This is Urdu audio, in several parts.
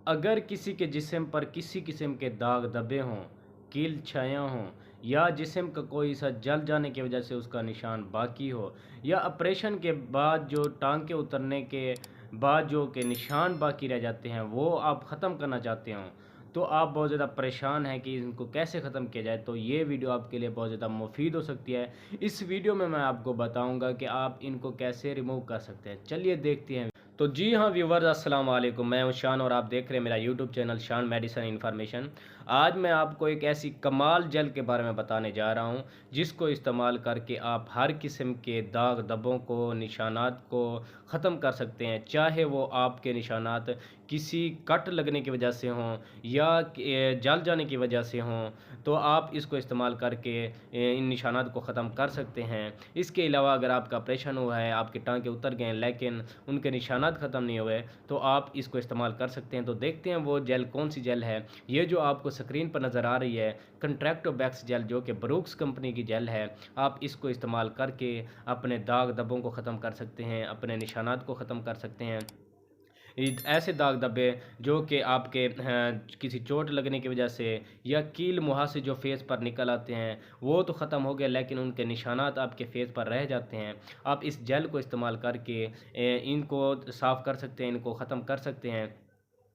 اگر کسی کے جسم پر کسی قسم کے داغ دبے ہوں، کیل چھایاں ہوں، یا جسم کا کوئی حصہ جل جانے کی وجہ سے اس کا نشان باقی ہو، یا آپریشن کے بعد جو ٹانکے اترنے کے بعد جو کہ نشان باقی رہ جاتے ہیں وہ آپ ختم کرنا چاہتے ہوں، تو آپ بہت زیادہ پریشان ہیں کہ ان کو کیسے ختم کیا جائے، تو یہ ویڈیو آپ کے لیے بہت زیادہ مفید ہو سکتی ہے۔ اس ویڈیو میں آپ کو بتاؤں گا کہ آپ ان کو کیسے ریموو کر سکتے ہیں۔ چلیے دیکھتے ہیں۔ تو جی ہاں ویورز، السلام علیکم، میں ہوں شان اور آپ دیکھ رہے ہیں میرا یوٹیوب چینل شان میڈیسن انفارمیشن۔ آج میں آپ کو ایک ایسی کمال جل کے بارے میں بتانے جا رہا ہوں جس کو استعمال کر کے آپ ہر قسم کے داغ دبوں کو، نشانات کو ختم کر سکتے ہیں، چاہے وہ آپ کے نشانات کسی کٹ لگنے کی وجہ سے ہوں یا جل جانے کی وجہ سے ہوں، تو آپ اس کو استعمال کر کے ان نشانات کو ختم کر سکتے ہیں۔ اس کے علاوہ اگر آپ کا آپریشن ہوا ہے، آپ کے ٹانکے اتر گئے ہیں لیکن ان کے نشانات ختم نہیں ہوئے، تو آپ اس کو استعمال کر سکتے ہیں۔ تو دیکھتے ہیں وہ جیل کون سی جیل ہے۔ یہ جو آپ کو سکرین پر نظر آ رہی ہے کنٹریکٹو بیکس جیل، جو کہ بروکس کمپنی کی جیل ہے، آپ اس کو استعمال کر کے اپنے داغ دبوں کو ختم کر سکتے ہیں، اپنے نشانات کو ختم کر سکتے ہیں۔ ایسے داغ دبے جو کہ آپ کے کسی چوٹ لگنے کی وجہ سے یا کیل مہا سے جو فیس پر نکل آتے ہیں وہ تو ختم ہو گئے، لیکن ان کے نشانات آپ کے فیس پر رہ جاتے ہیں۔ آپ اس جیل کو استعمال کر کے ان کو صاف کر سکتے ہیں، ان کو ختم کر سکتے ہیں۔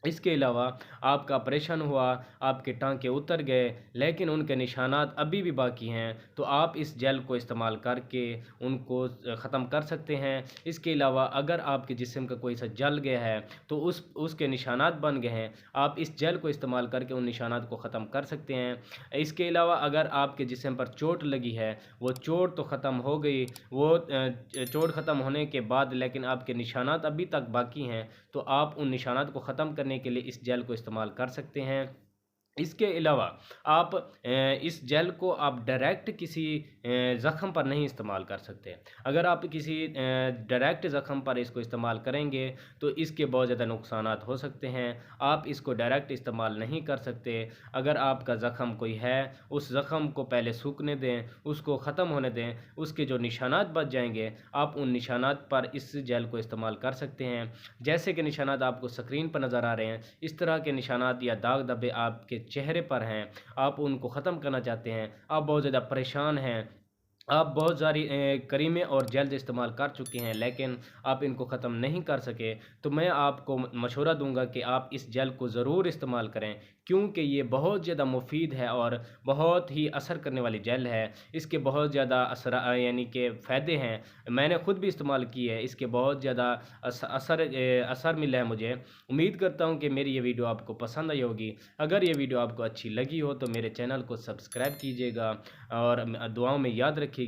اس کے علاوہ آپ کا آپریشن ہوا، آپ کے ٹانکے اتر گئے لیکن ان کے نشانات ابھی بھی باقی ہیں، تو آپ اس جیل کو استعمال کر کے ان کو ختم کر سکتے ہیں۔ اس کے علاوہ اگر آپ کے جسم کا کوئی حصہ جل گیا ہے تو اس کے نشانات بن گئے ہیں، آپ اس جیل کو استعمال کر کے ان نشانات کو ختم کر سکتے ہیں۔ اس کے علاوہ اگر آپ کے جسم پر چوٹ لگی ہے، وہ چوٹ تو ختم ہو گئی، وہ چوٹ ختم ہونے کے بعد لیکن آپ کے نشانات ابھی تک باقی ہیں، تو آپ ان نشانات کو ختم کرنے کے لیے اس جیل کو استعمال کر سکتے ہیں۔ اس کے علاوہ آپ اس جیل کو آپ ڈائریکٹ کسی زخم پر نہیں استعمال کر سکتے۔ اگر آپ کسی ڈائریکٹ زخم پر اس کو استعمال کریں گے تو اس کے بہت زیادہ نقصانات ہو سکتے ہیں۔ آپ اس کو ڈائریکٹ استعمال نہیں کر سکتے۔ اگر آپ کا زخم کوئی ہے، اس زخم کو پہلے سوکھنے دیں، اس کو ختم ہونے دیں، اس کے جو نشانات بچ جائیں گے آپ ان نشانات پر اس جیل کو استعمال کر سکتے ہیں۔ جیسے کہ نشانات آپ کو سکرین پر نظر آ رہے ہیں، اس طرح کے نشانات یا داغ دبے آپ کے چہرے پر ہیں، آپ ان کو ختم کرنا چاہتے ہیں، آپ بہت زیادہ پریشان ہیں، آپ بہت ساری کریمیں اور جیلز استعمال کر چکے ہیں لیکن آپ ان کو ختم نہیں کر سکے، تو میں آپ کو مشورہ دوں گا کہ آپ اس جیل کو ضرور استعمال کریں، کیونکہ یہ بہت زیادہ مفید ہے اور بہت ہی اثر کرنے والی جیل ہے۔ اس کے بہت زیادہ یعنی کہ فائدے ہیں، میں نے خود بھی استعمال کی ہے، اس کے بہت زیادہ اثر ملا ہے مجھے۔ امید کرتا ہوں کہ میری یہ ویڈیو آپ کو پسند آئی ہوگی۔ اگر یہ ویڈیو آپ کو اچھی لگی ہو تو میرے چینل کو سبسکرائب کیجیے گا اور دعاؤں میں یاد رکھیے گا۔